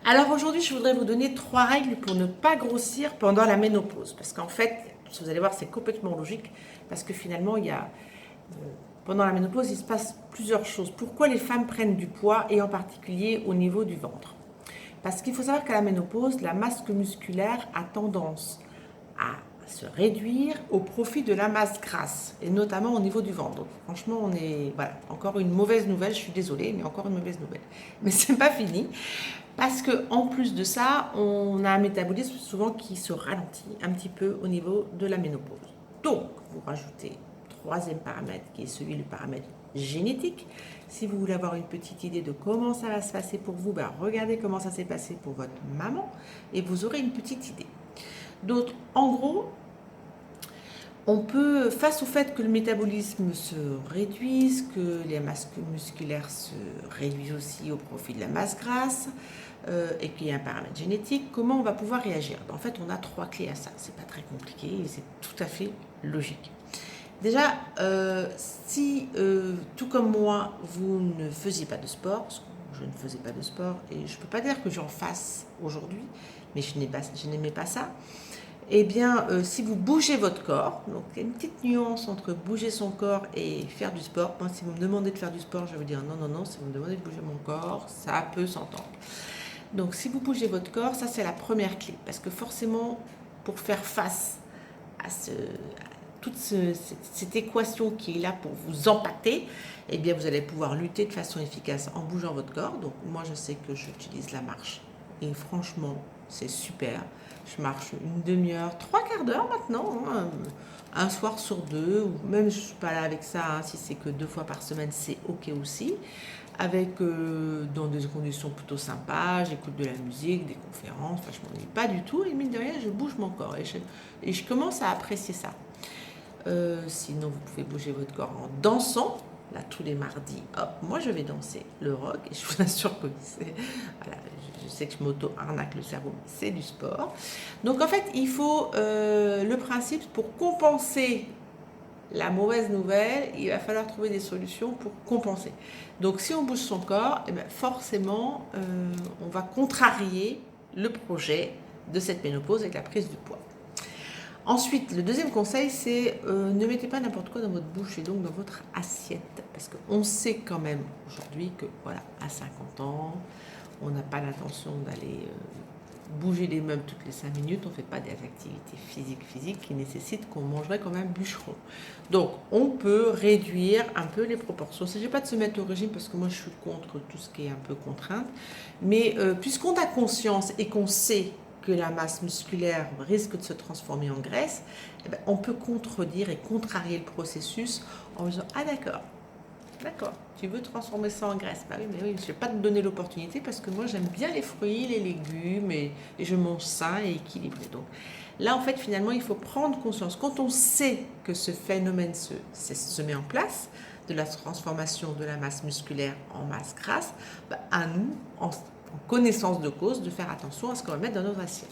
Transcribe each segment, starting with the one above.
Alors aujourd'hui, je voudrais vous donner 3 règles pour ne pas grossir pendant la ménopause. Parce qu'en fait, vous allez voir, c'est complètement logique. Parce que finalement, pendant la ménopause, il se passe plusieurs choses. Pourquoi les femmes prennent du poids et en particulier au niveau du ventre? Parce qu'il faut savoir qu'à la ménopause, la masse musculaire a tendance à se réduire au profit de la masse grasse, et notamment au niveau du ventre. Donc, franchement, on est, voilà, encore une mauvaise nouvelle, je suis désolée, mais encore une mauvaise nouvelle. Mais c'est pas fini, parce que en plus de ça, on a un métabolisme souvent qui se ralentit un petit peu au niveau de la ménopause. Donc, vous rajoutez troisième paramètre qui est celui du paramètre génétique. Si vous voulez avoir une petite idée de comment ça va se passer pour vous, ben regardez comment ça s'est passé pour votre maman et vous aurez une petite idée. Donc, en gros, on peut, face au fait que le métabolisme se réduise, que les masses musculaires se réduisent aussi au profit de la masse grasse, et qu'il y a un paramètre génétique, comment on va pouvoir réagir? En fait, on a 3 clés à ça. C'est pas très compliqué et c'est tout à fait logique. Déjà, si tout comme moi, vous ne faisiez pas de sport, parce que je ne faisais pas de sport et je ne peux pas dire que j'en fasse aujourd'hui, mais je n'aimais pas ça. Eh bien, si vous bougez votre corps, donc il y a une petite nuance entre bouger son corps et faire du sport. Moi, si vous me demandez de faire du sport, je vais vous dire non, non, non. Si vous me demandez de bouger mon corps, ça peut s'entendre. Donc, si vous bougez votre corps, ça c'est la première clé, parce que forcément, pour faire face à toute cette équation qui est là pour vous empâter, eh bien, vous allez pouvoir lutter de façon efficace en bougeant votre corps. Donc, moi, je sais que j'utilise la marche. Et franchement, c'est super. Je marche une demi-heure, 3/4 d'heure maintenant, hein, un soir sur deux, ou même je ne suis pas là avec ça, hein, si c'est que 2 fois par semaine, c'est ok aussi. Avec dans des conditions plutôt sympas, j'écoute de la musique, des conférences, enfin je m'ennuie pas du tout, et mine de rien, je bouge mon corps, et je commence à apprécier ça. Sinon, vous pouvez bouger votre corps en dansant. Là, tous les mardis, hop, moi je vais danser le rock et je vous assure que c'est. Voilà, je sais que je m'auto-arnaque le cerveau, mais c'est du sport. Donc en fait, il faut le principe pour compenser la mauvaise nouvelle, il va falloir trouver des solutions pour compenser. Donc si on bouge son corps, eh bien, forcément, on va contrarier le projet de cette ménopause avec la prise du poids. Ensuite, le deuxième conseil, c'est ne mettez pas n'importe quoi dans votre bouche et donc dans votre assiette. Parce qu'on sait quand même aujourd'hui que, voilà, à 50 ans, on n'a pas l'intention d'aller bouger les meubles toutes les 5 minutes. On ne fait pas des activités physiques qui nécessitent qu'on mangerait comme un bûcheron. Donc, on peut réduire un peu les proportions. Il ne s'agit pas de se mettre au régime parce que moi, je suis contre tout ce qui est un peu contrainte. Mais puisqu'on a conscience et qu'on sait que la masse musculaire risque de se transformer en graisse, eh bien, on peut contredire et contrarier le processus en disant « Ah d'accord, tu veux transformer ça en graisse? Bah oui, mais oui, je ne vais pas te donner l'opportunité parce que moi j'aime bien les fruits, les légumes et je mange sain et équilibré. » Donc là, en fait, finalement, il faut prendre conscience. Quand on sait que ce phénomène se met en place, de la transformation de la masse musculaire en masse grasse, bah, à nous, en connaissance de cause, de faire attention à ce qu'on va mettre dans notre assiette.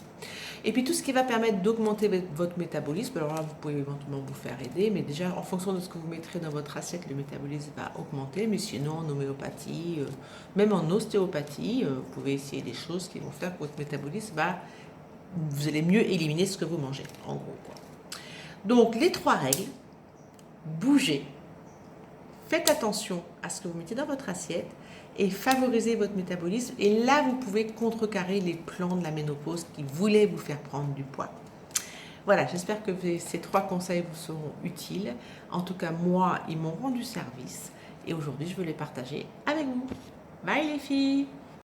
Et puis tout ce qui va permettre d'augmenter votre métabolisme, alors là vous pouvez éventuellement vous faire aider, mais déjà en fonction de ce que vous mettrez dans votre assiette, le métabolisme va augmenter, mais sinon en homéopathie, même en ostéopathie, vous pouvez essayer des choses qui vont faire que votre métabolisme vous allez mieux éliminer ce que vous mangez, en gros, quoi. Donc les 3 règles: bougez, faites attention à ce que vous mettez dans votre assiette et favorisez votre métabolisme. Et là, vous pouvez contrecarrer les plans de la ménopause qui voulaient vous faire prendre du poids. Voilà, j'espère que ces 3 conseils vous seront utiles. En tout cas, moi, ils m'ont rendu service et aujourd'hui, je veux les partager avec vous. Bye les filles!